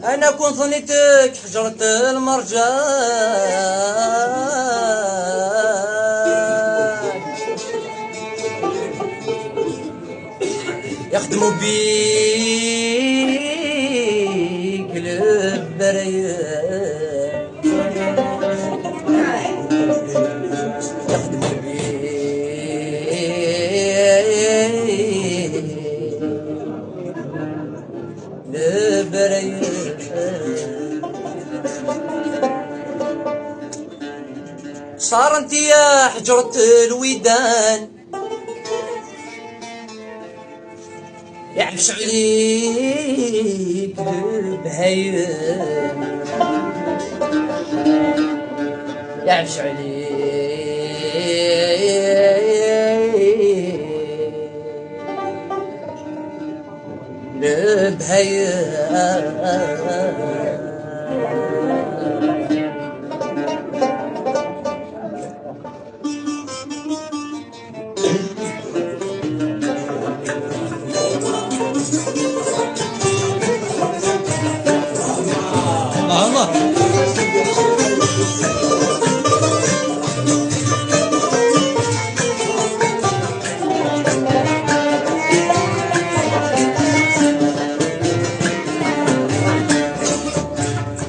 انا كنت ظنيتك حجرة المرجان يخدموا بيك البريان يخدموا بيك البريان صار انت يا حجرة الودان يعفش عليك البهيان يعفش عليك البهيان الله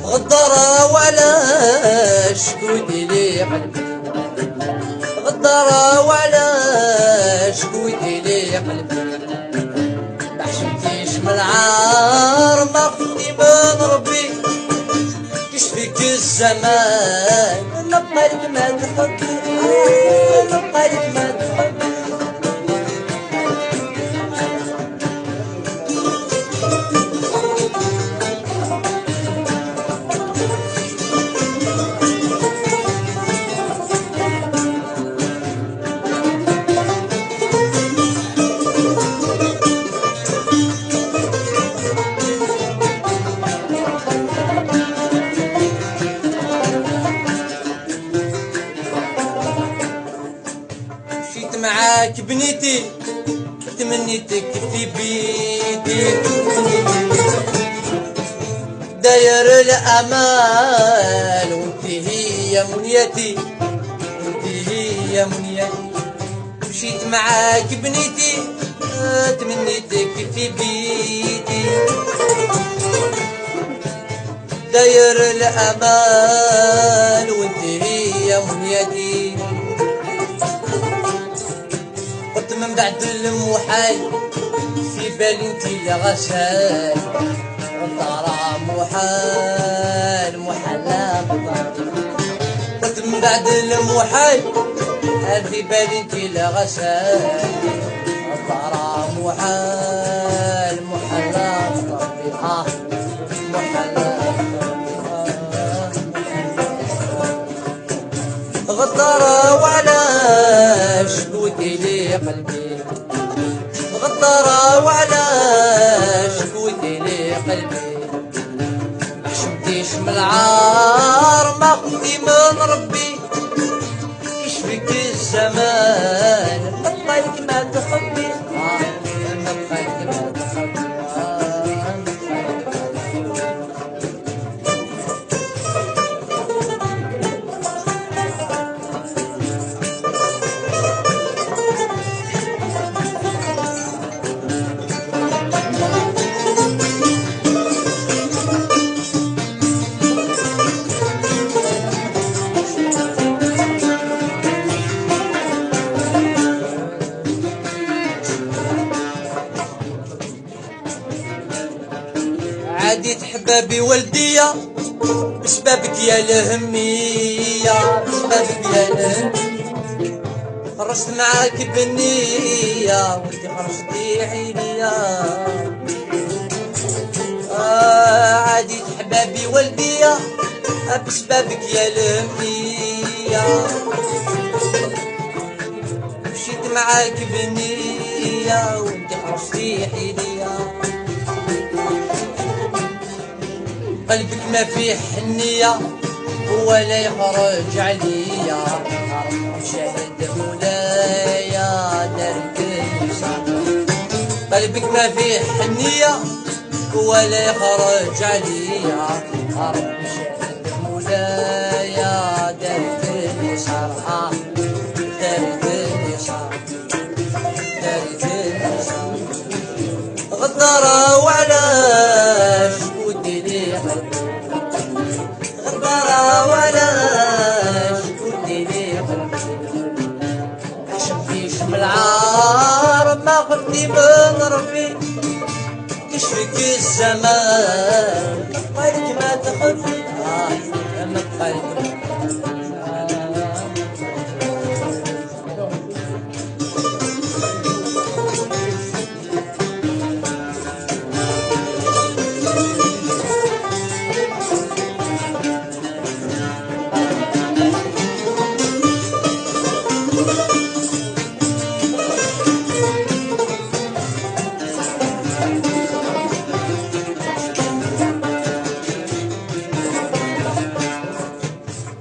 غدارة ولا شكوتي لي قلبي غدارة ولا شكوتي لي قلبي ما حشمتيش من العار ما خفتي من ربي كشفك الزمان نبقالك ما تحبي نبقالك ما تحبي معاك بنيتي تمنيتك في بيتي داير الأمان وانتي هي منيتي وانتي هي منيتي مشيت معاك بنيتي تمنيتك في بيتي داير الأمان وانتي هي منيتي من بعد المحال في بالي انتي اللي غسال الطرا محال محلا قلت من بعد المحال في بالي انتي اللي غسال الطرا محال محلا محلا غدارة ولا شكوتي لي قلبي غدارة ولا شكوتي لي قلبي ما حشمتيش من العار ما خفتي من ربي يشفيك الزمان نبقالك ما تخبي نبقالك ما تخبي عاديت حبابي ولدية بسبابك يا الهمية بسبابك يا الهمية خرجت معاك بالنية وانتي خرجتي عينيا عاديت حبابي ولدية بسبابك يا الهمية مشيت معاك بالنية وانتي خرجتي عينيا قلبك ما فيه حنية ولا يخرج عليا شاهد مولايا دار الكنيسة قلبك ما فيه حنية ولا يخرج عليا ربي شاهد مولايا دارت لي شرحة دارت لي شرحة دارت لي شرحة غدارة وعلاش وديني قلبي غدارة وعلاش وديني قلبي شفتيش من العار ما خفتي من ربي كشفك الزمان قلبك ما تخفي من قلبك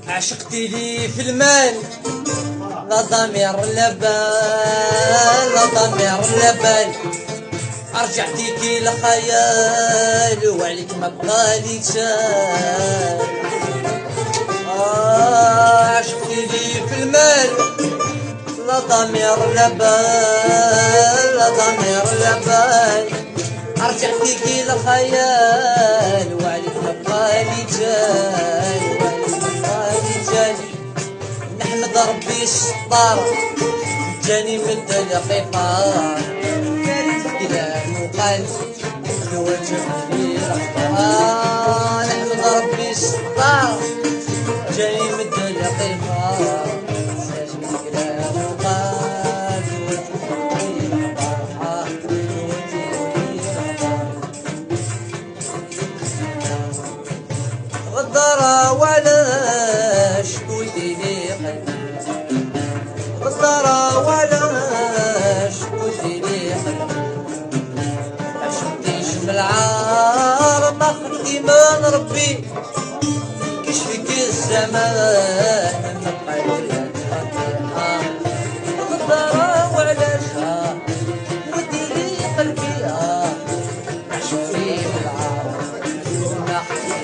عشقتي لي في المال لا ضمير لا بال لا ضمير لا بال رجعتي كي الخيال وعليك ما بقالي شال عشقتي لي في المال لا ضمير لا بال لا ضمير لا بال رجعتي كي الخيال وعليك ما بقالي شال نحمد ربي الستار جاني من القفار كانت كلام وقال الوجه في الاخبار نحمد ربي الستار جاني من القفار كانت كلام وقال الوجه في الاخبار غدارة وعلاش وديني قلبي غدارة وعلاش وديني قلبي عشقتيش من العار ما خفتي من ربي كشفك الزمان من قلبي غدارة وعلاش وديني قلبي عشقتي من العار ما خفتي